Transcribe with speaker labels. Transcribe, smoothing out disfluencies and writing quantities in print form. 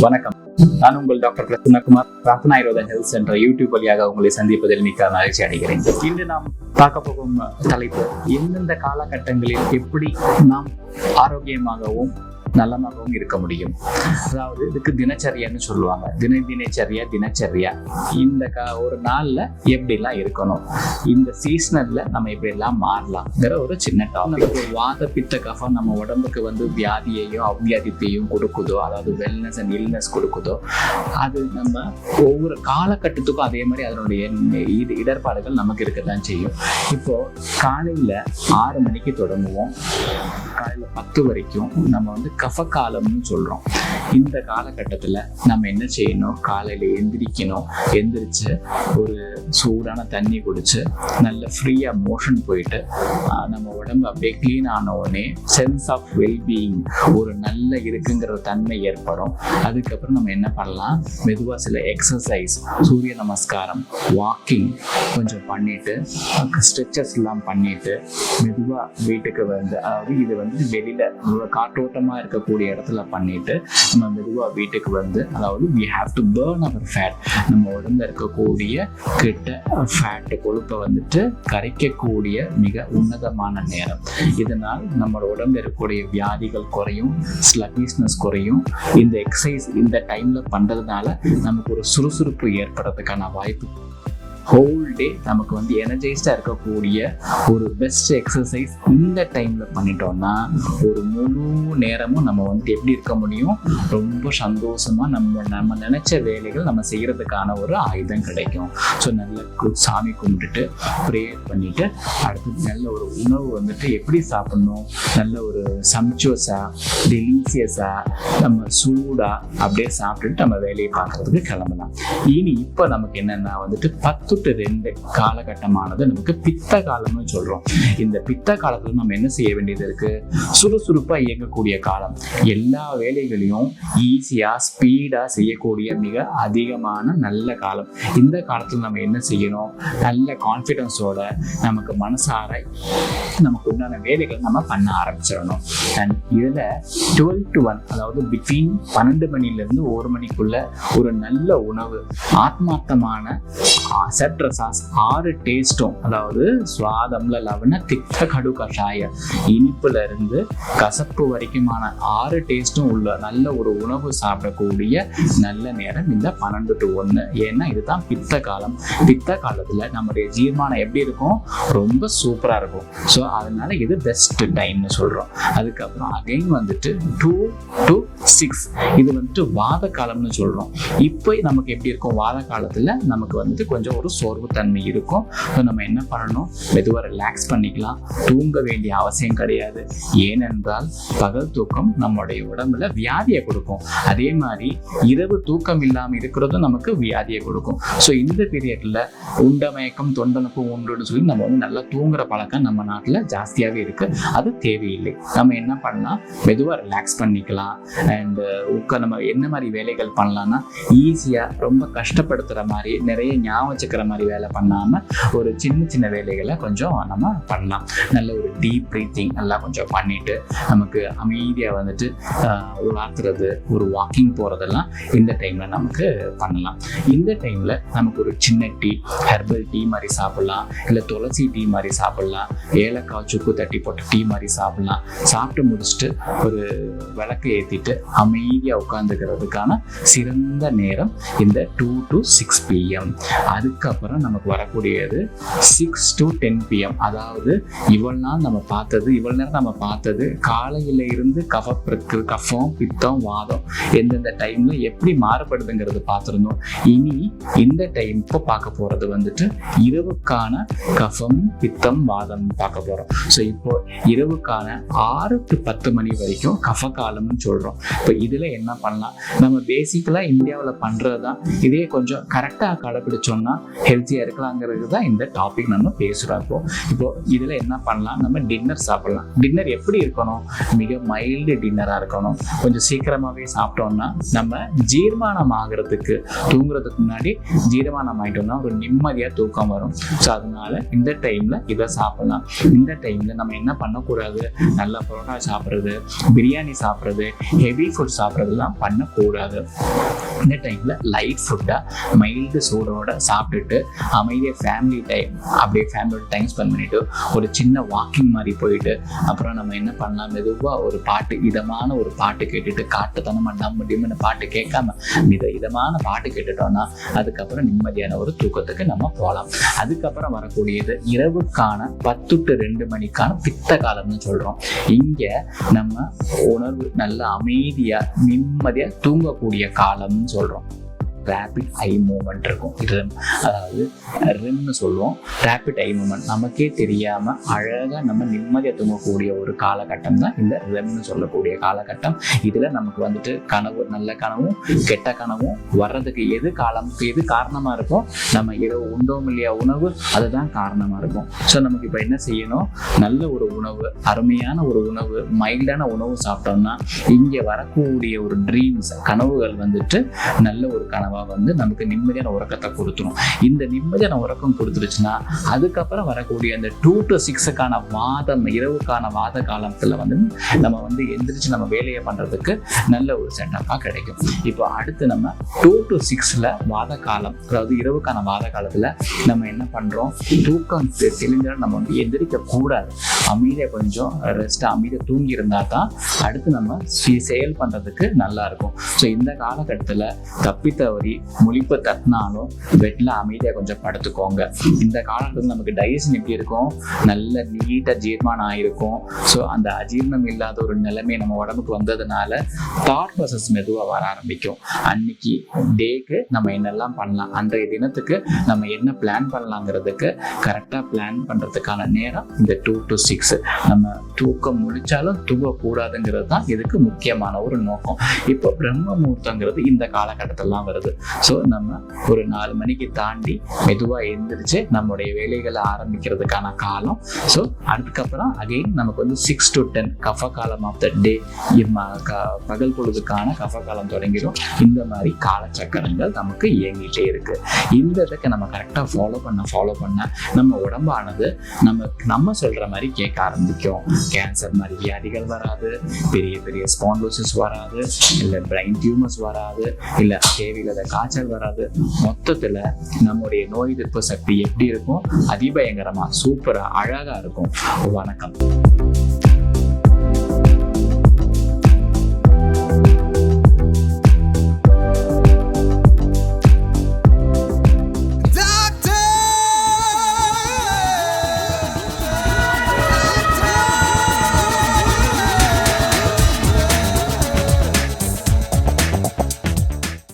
Speaker 1: வணக்கம். நான் உங்கள் doctor Kumar, Prarthana Ayurveda Health Center YouTube வழியாக உங்களை சந்திப்பதில் மிக்க மகிழ்ச்சி அடைகிறேன். இன்று நாம் பார்க்க போகும் தலைப்பு, எந்தெந்த காலகட்டங்களில் எப்படி நாம் ஆரோக்கியமாகவும் நலமாகவும் இருக்க முடியும். அதாவது இதுக்கு தினச்சரியன்னு சொல்லுவாங்க. தினச்சரியா இந்த ஒரு நாள்ல எப்படிலாம் இருக்கணும், இந்த சீசனல்ல நம்ம எப்படிலாம் மாறலாம்ங்கிற ஒரு சின்ன டாபிக். வாத பித்த கஃபம் நம்ம உடம்புக்கு வியாதியையும் அவ்வியாதித்தையும் கொடுக்குதோ, அதாவது வெல்னஸ் அண்ட் இல்னஸ் கொடுக்குதோ, அது நம்ம ஒவ்வொரு காலகட்டத்துக்கும் அதே மாதிரி அதனுடைய இடர்பாடுகள் நமக்கு இருக்கத்தான் செய்யும். இப்போ காலையில 6 மணிக்கு தொடங்குவோம், காலையில 10 வரைக்கும் நம்ம கஃப காலம்னு சொல்றோம். இந்த காலகட்டத்துல நம்ம என்ன செய்யணும், காலையில எந்திரிச்சு ஒரு சூடான தண்ணி குடிச்சு நல்ல ஃப்ரீயா மோஷன் போயிட்டு நம்ம உடம்பு அப்படியே கிளீன் ஆன உடனே சென்ஸ் ஆஃப் வெல்பீயிங், ஒரு நல்ல இருக்குங்கிற தன்மை ஏற்படும். அதுக்கப்புறம் நம்ம என்ன பண்ணலாம், மெதுவா சில எக்ஸசைஸ், சூரிய நமஸ்காரம், வாக்கிங் கொஞ்சம் பண்ணிட்டு, ஸ்ட்ரெச்சஸ் எல்லாம் பண்ணிட்டு மெதுவா வீட்டுக்கு அதாவது இது வெளியில காற்றோட்டமா இருக்கக்கூடிய இடத்துல பண்ணிட்டு நம்ம மெதுவா வீட்டுக்கு அதாவது we have to burn our fat, நம்ம உடம்புல இருக்கக்கூடிய கெட்ட ஃபேட் கொழுப்பை கரைக்கக்கூடிய மிக உன்னதமான நேரம். இதனால் நம்ம உடம்புல இருக்கக்கூடிய வியாதிகள் குறையும், ஸ்லக்கிஷ்னஸ் குறையும். இந்த எக்ஸசைஸ் இந்த டைம்ல பண்றதுனால நமக்கு ஒரு சுறுசுறுப்பு ஏற்படுறதுக்கான வாய்ப்பு. ஹோல் டே நமக்கு எனர்ஜைஸ்டா இருக்கக்கூடிய ஒரு பெஸ்ட் எக்ஸசைஸ் இந்த டைம்ல பண்ணிட்டோம்னா ஒரு முழு நேரமும் நம்ம எப்படி இருக்க முடியும், ரொம்ப சந்தோஷமா நம்ம நினைச்ச வேலைகள் நம்ம செய்யறதுக்கான ஒரு ஆயுதம் கிடைக்கும். ஸோ நல்ல சாமி கும்பிட்டுட்டு ப்ரேயர் பண்ணிட்டு அடுத்து நல்ல ஒரு உணவு எப்படி சாப்பிடணும், நல்ல ஒரு சம்சுவஸா டெலிசியஸா நம்ம சூடா அப்படியே சாப்பிட்டுட்டு நம்ம வேலையை பார்க்கறதுக்கு கிளம்பலாம். இனி இப்போ நமக்கு என்னன்னா 10 to 2 காலகட்டமானது நமக்கு பித்த காலம்னு சொல்றோம். இந்த பித்த காலத்துல நம்ம என்ன செய்ய வேண்டியது இருக்கு, சுறுசுறுப்பா இயங்கக்கூடிய காலம், எல்லா வேலைகளையும் ஈஸியா ஸ்பீடா செய்யக்கூடிய மிக அதிகமான நல்ல காலம். இந்த காலத்துல நம்ம என்ன செய்யணும், நல்ல கான்ஃபிடன்ஸோட நமக்கு மனசார நமக்கு உண்டான வேலைகள் நம்ம பண்ண ஆரம்பிச்சிடணும். அண்ட் இதுல 12 to 1, அதாவது பிட்வீன் 12 மணிலிருந்து 1 மணிக்குள்ள ஒரு நல்ல உணவு, ஆத்மார்த்தமான சட்ரசாஸ் 6 டேஸ்டும், அதாவது சுவாதம்ல லவண திக்த கடு கஷாய, இனிப்புல இருந்து கசப்பு வரைக்குமான 6 டேஸ்டும் உள்ள நல்ல ஒரு உணவு சாப்பிடக்கூடிய நல்ல நேரம் இந்த 12 to 1. ஏன்னா இதுதான் பித்த காலம். பித்த காலத்துல நம்முடைய ஜீர்மானம் எப்படி இருக்கும், ரொம்ப சூப்பரா இருக்கும். ஸோ அதனால இது பெஸ்ட் டைம்னு சொல்றோம். அதுக்கப்புறம் அகைன் 2 to 6 இது வாத காலம்னு சொல்றோம். இப்போ நமக்கு எப்படி இருக்கும், வாத காலத்துல நமக்கு கொஞ்சம் ஒரு சோர்வு தன்மை இருக்கும். நம்ம என்ன பண்ணணும், மெதுவாக ரிலாக்ஸ் பண்ணிக்கலாம். தூங்க வேண்டிய அவசியம் கிடையாது. ஏனென்றால் பகல் தூக்கம் நம்மளுடைய உடம்புல வியாதியை கொடுக்கும். அதே மாதிரி இரவு தூக்கம் இல்லாமல் இருக்கிறதும் நமக்கு வியாதியை கொடுக்கும். ஸோ இந்த பீரியட்ல உண்டமயக்கம் தொண்டனுக்கும் உண்டுன்னு சொல்லி நம்ம நல்லா தூங்குற பழக்கம் நம்ம நாட்டில் ஜாஸ்தியாகவே இருக்கு. அது தேவையில்லை. நம்ம என்ன பண்ணலாம், மெதுவாக ரிலாக்ஸ் பண்ணிக்கலாம். அண்ட் நம்ம என்ன மாதிரி வேலைகள் பண்ணலாம்னா, ஈஸியா ரொம்ப கஷ்டப்படுத்துற மாதிரி நிறைய ஞாபகம் வச்சுக்கிற மாதிரி வேலை பண்ணாம ஒரு சின்ன வேலைகளை கொஞ்சம் நம்ம பண்ணலாம். நல்ல ஒரு டீப் பிரீத்திங் நல்லா கொஞ்சம் பண்ணிட்டு நமக்கு அமைதியா உலாத்துறது, ஒரு வாக்கிங் போறதெல்லாம் இந்த டைம்ல நமக்கு பண்ணலாம். இந்த டைம்ல நமக்கு ஒரு சின்ன டீ, ஹெர்பல் டீ மாதிரி சாப்பிடலாம், இல்லை துளசி டீ மாதிரி சாப்பிடலாம், ஏலக்காய் சுக்கு தட்டி போட்ட டீ மாதிரி சாப்பிடலாம். சாப்பிட்டு முடிச்சுட்டு ஒரு விளக்கு ஏற்றிட்டு அமைதியா உட்காந்துக்கிறதுக்கான சிறந்த நேரம் இந்த 2 to 6 PM. அதுக்கப்புறம் நமக்கு வரக்கூடியது 6 to 10 PM. அதாவது இவ்வளவு நேரம் நம்ம பார்த்தது காலையில இருந்து கஃபம், பித்தம், வாதம் எந்தெந்த டைம்ல எப்படி மாறுபடுதுங்கிறது பார்த்துருந்தோம். இனி இந்த டைம் இப்போ பார்க்க போறது இரவுக்கான கஃபம், பித்தம், வாதம் பார்க்க போறோம். ஸோ இப்போ இரவுக்கான 6 to 10 மணி வரைக்கும் கஃப காலம்னு சொல்றோம். இப்போ இதுல என்ன பண்ணலாம், நம்ம பேசிக்கலா இந்தியாவில் பண்றதுதான். இதே கொஞ்சம் கரெக்டா கடைபிடிச்சோம்னா ஹெல்த்தியாக இருக்கலாங்கிறது தான் இந்த டாபிக் நம்ம பேசுகிறோம். இப்போ இதில் என்ன பண்ணலாம், நம்ம டின்னர் சாப்பிடலாம். டின்னர் எப்படி இருக்கணும், மிக மைல்டு டின்னராக இருக்கணும். கொஞ்சம் சீக்கிரமாகவே சாப்பிட்டோம்னா நம்ம ஜீர்மானம் ஆகிறதுக்கு, தூங்குறதுக்கு முன்னாடி ஜீர்மானம் ஆகிட்டோம்னா ஒரு நிம்மதியாக தூக்கம் வரும். ஸோ அதனால இந்த டைமில் இதை சாப்பிடலாம். இந்த டைமில் நம்ம என்ன பண்ணக்கூடாது, நல்லா பரோட்டா சாப்பிட்றது, பிரியாணி சாப்பிட்றது, ஹெவி ஃபுட் சாப்பிட்றதுலாம் பண்ணக்கூடாது. இந்த டைமில் லைட் ஃபுட்டாக மைல்டு சூடோட சாப்பிட்டுட்டு அமைதியாக ஃபேமிலி டைம், அப்படியே ஃபேமிலியோட டைம் ஸ்பெண்ட் பண்ணிவிட்டு ஒரு சின்ன வாக்கிங் மாதிரி போயிட்டு அப்புறம் நம்ம என்ன பண்ணலாம், மெதுவாக ஒரு பாட்டு, இதமான ஒரு பாட்டு கேட்டுட்டு, காட்டுத்தனமாக நம்ம டிம்முன்னு பாட்டு கேட்காம இதமான பாட்டு கேட்டுட்டோம்னா அதுக்கப்புறம் நிம்மதியான ஒரு தூக்கத்துக்கு நம்ம போகலாம். அதுக்கப்புறம் வரக்கூடியது இரவுக்கான 10 to 2 மணிக்கான பித்த காலம்னு சொல்கிறோம். இங்கே நம்ம உணர்வு நல்ல அமைதியாக நிம்மதியாக தூங்கக்கூடிய காலம்னு சொல்கிறோம். ரேபிட் ஐ மூமெண்ட் இருக்கும், அதாவது ரெம்னு சொல்லுவோம். ரேபிட் ஐ மூமெண்ட் நமக்கே தெரியாமல் அழகாக நம்ம நிம்மதியாக தூங்கக்கூடிய ஒரு காலகட்டம் தான் இந்த ரெம்னு சொல்லக்கூடிய காலகட்டம். இதில் நமக்கு வந்துட்டு கனவு, நல்ல கனவும் கெட்ட கனவும் வர்றதுக்கு எது காரணமாக இருக்கும், நம்ம இரவு உண்டோம் இல்லையா உணவு, அதுதான் காரணமாக இருக்கும். ஸோ நமக்கு இப்போ என்ன செய்யணும், நல்ல ஒரு உணவு, அருமையான ஒரு உணவு, மைல்டான உணவு சாப்பிட்டோம்னா இங்கே வரக்கூடிய ஒரு ட்ரீம்ஸ், கனவுகள் வந்துட்டு நல்ல ஒரு கனவு வந்து நமக்கு நிம்மதியான உறக்கத்தை கொடுத்துரும். இந்த நிம்மதியான உறக்கம் கொடுத்துருச்சுன்னா அதுக்கப்புறம் வரக்கூடிய அந்த 2 to 6க்கான வாதம், இரவுக்கான வாத காலத்துல வந்து நம்ம வந்து எந்திரிச்சு நம்ம வேலையை பண்றதுக்கு நல்ல ஒரு செட்டப்பா கிடைக்கும். இப்போ அடுத்து நம்ம 2 to 6ல வாத காலம், அதாவது இரவுக்கான வாத காலத்துல நம்ம என்ன பண்றோம், தூக்கம் தெளிஞ்சாலும் நம்ம வந்து எந்திரிக்க கூடாது. அமைதியா கொஞ்சம் ரெஸ்ட், அமைதியா தூங்கி இருந்தா தான் அடுத்து நம்ம செயல் பண்றதுக்கு நல்லா இருக்கும். ஸோ இந்த காலகட்டத்துல தப்பித்தவரி முழிப்பு தட்டினாலும் பெட்ல அமைதியா கொஞ்சம் படுத்துக்கோங்க. இந்த காலத்துல நமக்கு டைஜஷன் எப்படி இருக்கும், நல்ல நீட்டா ஜீர்மானம் ஆயிருக்கும். ஸோ அந்த அஜீர்ணம் இல்லாத ஒரு நிலைமை நம்ம உடம்புக்கு வந்ததுனால தாட் ப்ராசஸ் மெதுவாக வர ஆரம்பிக்கும். அன்னைக்கு டேக்கு நம்ம என்னெல்லாம் பண்ணலாம், அன்றைய தினத்துக்கு நம்ம என்ன பிளான் பண்ணலாங்கிறதுக்கு கரெக்டாக பிளான் பண்றதுக்கான நேரம் இந்த 2 to 6. நம்ம தூக்கம் முழிச்சாலும் தூங்கக்கூடாதுங்கிறது தான் இதுக்கு முக்கியமான ஒரு நோக்கம். இப்போ பிரம்ம முகூர்த்தங்கிறது இந்த காலகட்டத்திலாம் வருது. ஸோ நம்ம ஒரு 4 மணிக்கு தாண்டி மெதுவாக எழுந்திரிச்சு நம்முடைய வேலைகளை ஆரம்பிக்கிறதுக்கான காலம். ஸோ அதுக்கப்புறம் அகெயின் நமக்கு வந்து 6 to 10 கஃப காலம் ஆஃப் த டே, பகல் பொழுதுக்கான கஃப காலம் தொடங்கிடும். இந்த மாதிரி காலச்சக்கரங்கள் நமக்கு இயங்கிட்டே இருக்கு. இந்த இதுக்கு நம்ம கரெக்டாக ஃபாலோ பண்ண நம்ம உடம்பானது நம்ம சொல்ற மாதிரி கேட்க ஆரம்பிக்கும். கேன்சர் மாதிரி வியாதிகள் வராது, பெரிய பெரிய ஸ்பாண்டோசிஸ் வராது, இல்லை பிரைன் டியூமர்ஸ் வராது, இல்லை தேவையில்லாத காய்ச்சல் வராது. மொத்தத்துல நம்முடைய நோய் எதிர்ப்பு சக்தி எப்படி இருக்கும், அதிபயங்கரமா சூப்பரா அழகா இருக்கும். வணக்கம்.